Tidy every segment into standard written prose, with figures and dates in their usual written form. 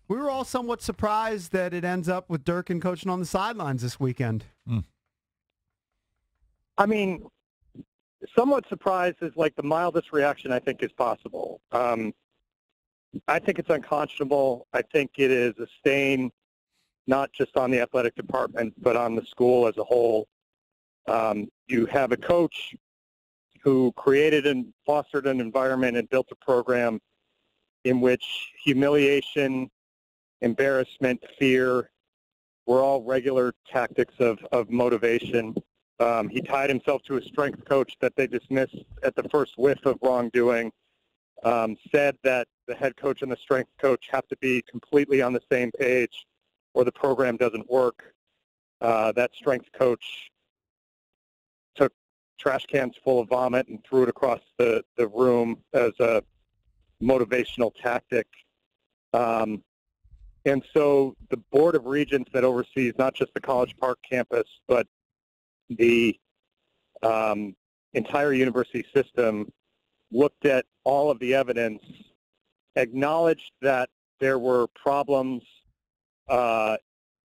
We were all somewhat surprised that it ends up with Durkin coaching on the sidelines this weekend. I mean, somewhat surprised is like the mildest reaction I think is possible. I think it's unconscionable. I think it is a stain, not just on the athletic department, but on the school as a whole. You have a coach who created and fostered an environment and built a program in which humiliation, embarrassment, fear were all regular tactics of motivation. He tied himself to a strength coach that they dismissed at the first whiff of wrongdoing, said that the head coach and the strength coach have to be completely on the same page or the program doesn't work. That strength coach took trash cans full of vomit and threw it across the room as a motivational tactic. And so the Board of Regents that oversees not just the College Park campus, but the entire university system looked at all of the evidence, acknowledged that there were problems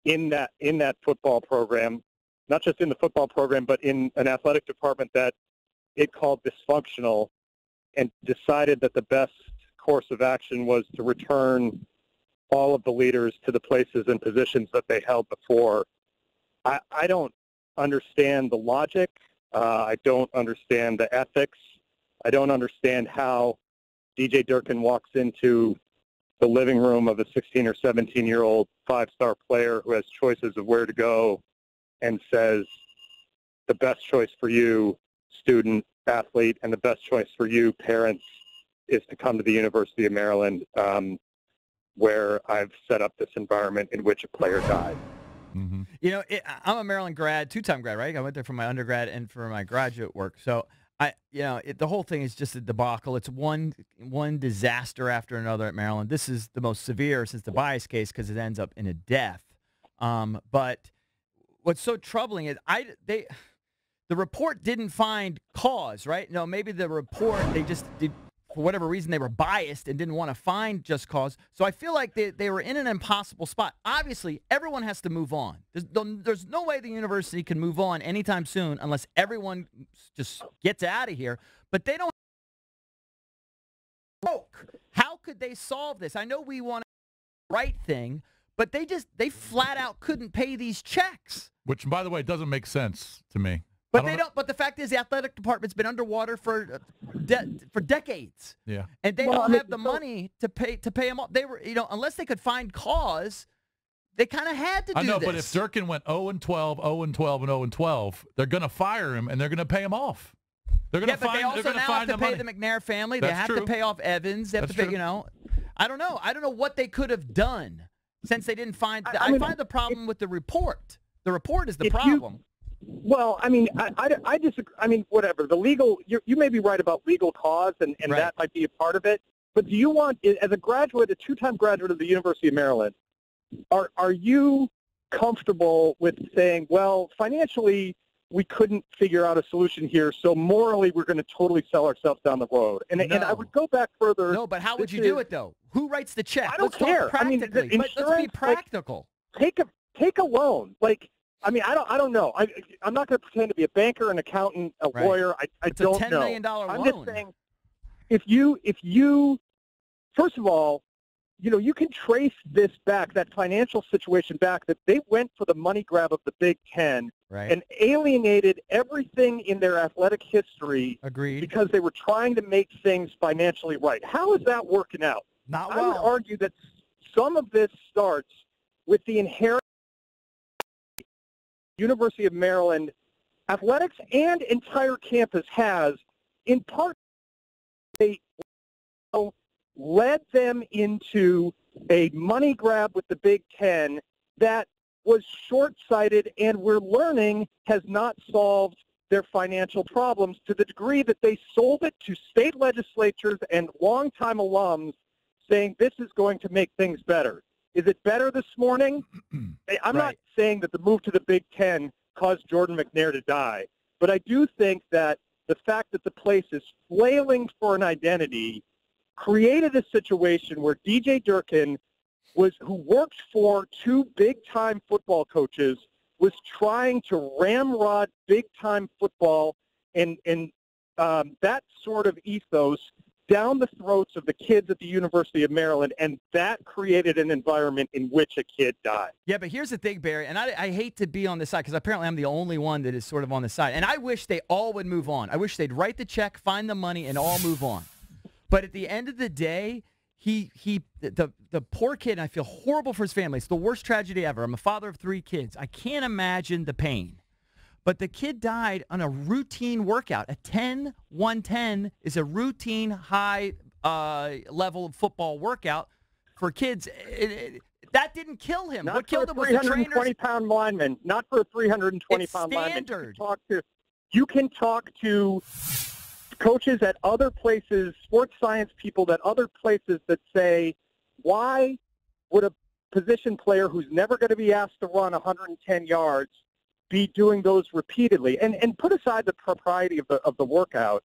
in that football program, not just in the football program, but in an athletic department that it called dysfunctional, and decided that the best course of action was to return all of the leaders to the places and positions that they held before. I don't understand the logic. I don't understand the ethics. I don't understand how DJ Durkin walks into the living room of a 16 or 17-year-old five-star player who has choices of where to go and says, the best choice for you, student, athlete, and the best choice for you, parents, is to come to the University of Maryland, where I've set up this environment in which a player died. Mm-hmm. You know, I'm a Maryland grad, two-time grad, right? I went there for my undergrad and for my graduate work. So, the whole thing is just a debacle. It's one disaster after another at Maryland. This is the most severe since the bias case because it ends up in a death. But what's so troubling is the report didn't find cause, right? No, maybe the report, they just did. For whatever reason, they were biased and didn't want to find just cause. So I feel like they were in an impossible spot. Obviously, everyone has to move on. There's no way the university can move on anytime soon unless everyone just gets out of here. But they don't. How could they solve this? I know we want the right thing, but they flat out couldn't pay these checks. Which, by the way, doesnn't make sense to me. But they don't. But the fact is, the athletic department's been underwater for decades. Yeah, and they don't have the money to pay them off. They were, unless they could find cause, they kind of had to do this. I know, but if Durkin went 0-12, 0-12, and 0-12, they're going to fire him and they're going to pay him off. They're going to find. But they also now have to pay the McNair family. They have to pay off Evans. They have to pay. I don't know. I don't know what they could have done since they didn't find. I find the problem with the report. The report is the problem. Well, I mean, I disagree. I mean, whatever. The legal, you may be right about legal cause, and right. That might be a part of it. But do you want, as a graduate, a two-time graduate of the University of Maryland, are you comfortable with saying, well, financially, we couldn't figure out a solution here, so morally, we're going to totally sell ourselves down the road? And I would go back further. No, but how would you do it, though? Who writes the check? I don't care. I mean, let's be practical. Like, take a loan. Like, I mean, I don't know. I'm not going to pretend to be a banker, an accountant, a lawyer. I don't know. It's a $10 million loan. I'm just saying, if you, first of all, you can trace this back, that financial situation back, that they went for the money grab of the Big Ten and alienated everything in their athletic history. Agreed. Because they were trying to make things financially right. How is that working out? Not well. I would argue that some of this starts with the inherent University of Maryland athletics and entire campus has, in part, they led them into a money grab with the Big Ten that was short-sighted and we're learning has not solved their financial problems to the degree that they sold it to state legislatures and longtime alums saying this is going to make things better. Is it better this morning? I'm not saying that the move to the Big Ten caused Jordan McNair to die, but I do think that the fact that the place is flailing for an identity created a situation where DJ Durkin who worked for two big-time football coaches, was trying to ramrod big-time football and that sort of ethos down the throats of the kids at the University of Maryland, and that created an environment in which a kid died. Yeah, but here's the thing, Barry, and I hate to be on this side because apparently I'm the only one that is sort of on the side, and I wish they all would move on. I wish they'd write the check, find the money, and all move on. But at the end of the day, the poor kid, and I feel horrible for his family. It's the worst tragedy ever. I'm a father of 3 kids. I can't imagine the pain. But the kid died on a routine workout. A 10-110 is a routine high level of football workout for kids. That didn't kill him. Not what killed him was the the trainers. 320-pound lineman. Not for a 320-pound lineman. Standard. You can talk to coaches at other places, sports science people at other places that say, why would a position player who's never going to be asked to run 110 yards be doing those repeatedly? And put aside the propriety of the workout,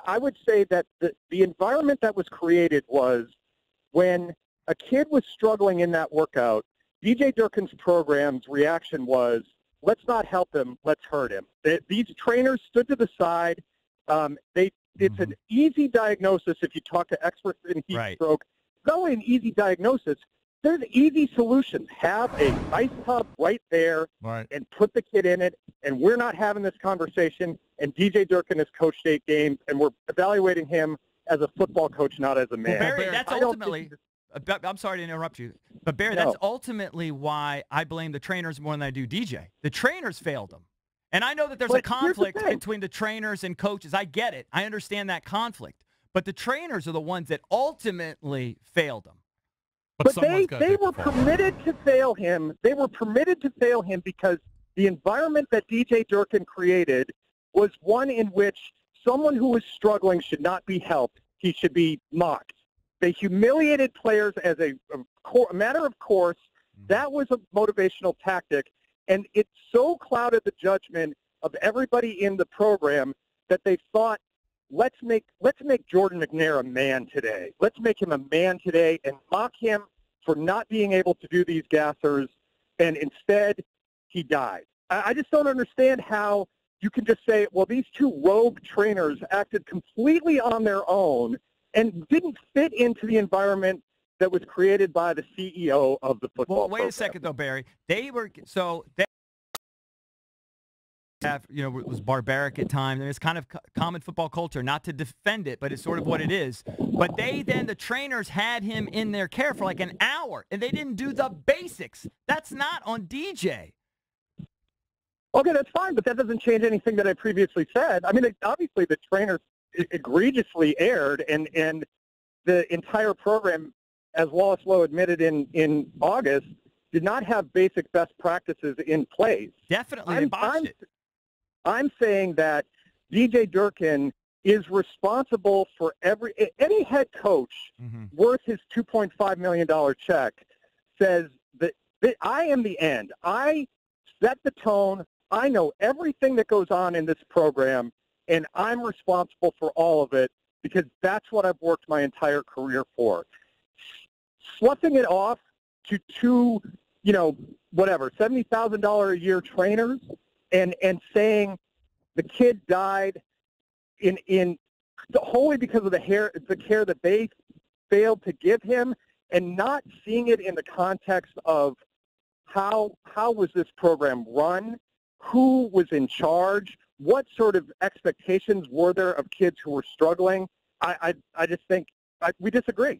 I would say that the environment that was created was when a kid was struggling in that workout, DJ Durkin's program's reaction was, let's not help him, let's hurt him. These trainers stood to the side. It's an easy diagnosis if you talk to experts in heat stroke. Not only an easy diagnosis, there's easy solutions. Have a ice tub right there and put the kid in it, and we're not having this conversation, and DJ Durkin has coached 8 games, and we're evaluating him as a football coach, not as a man. Well, Barry, that's ultimately – I'm sorry to interrupt you, but Barry, that's ultimately why I blame the trainers more than I do DJ. The trainers failed them. And I know that there's a conflict between the trainers and coaches. I get it. I understand that conflict. But the trainers are the ones that ultimately failed them. But they were permitted to fail him. They were permitted to fail him because the environment that DJ Durkin created was one in which someone who was struggling should not be helped. He should be mocked. They humiliated players as a matter of course. That was a motivational tactic. And it so clouded the judgment of everybody in the program that they thought, let's make Jordan McNair a man today. Let's make him a man today and mock him for not being able to do these gassers. And instead, he died. I just don't understand how you can just say, well, these 2 rogue trainers acted completely on their own and didn't fit into the environment that was created by the CEO of the football program. Wait a second, though, Barry. They was barbaric at times, and it's kind of common football culture, not to defend it, but it's sort of what it is. But the trainers had him in their care for like an hour, and they didn't do the basics. That's not on DJ. Okay, that's fine, but that doesn't change anything that I previously said. I mean, obviously the trainers egregiously erred, and the entire program, as Wallace Lowe admitted in August, did not have basic best practices in place. Definitely, they botched it. I'm saying that DJ Durkin is responsible for any head coach worth his $2.5 million check says that I am the end. I set the tone. I know everything that goes on in this program, and I'm responsible for all of it because that's what I've worked my entire career for. Sloughing it off to 2, $70,000 a year trainers and saying the kid died in wholly because of the care that they failed to give him, and not seeing it in the context of how was this program run, who was in charge, what sort of expectations were there of kids who were struggling. I just think we disagree.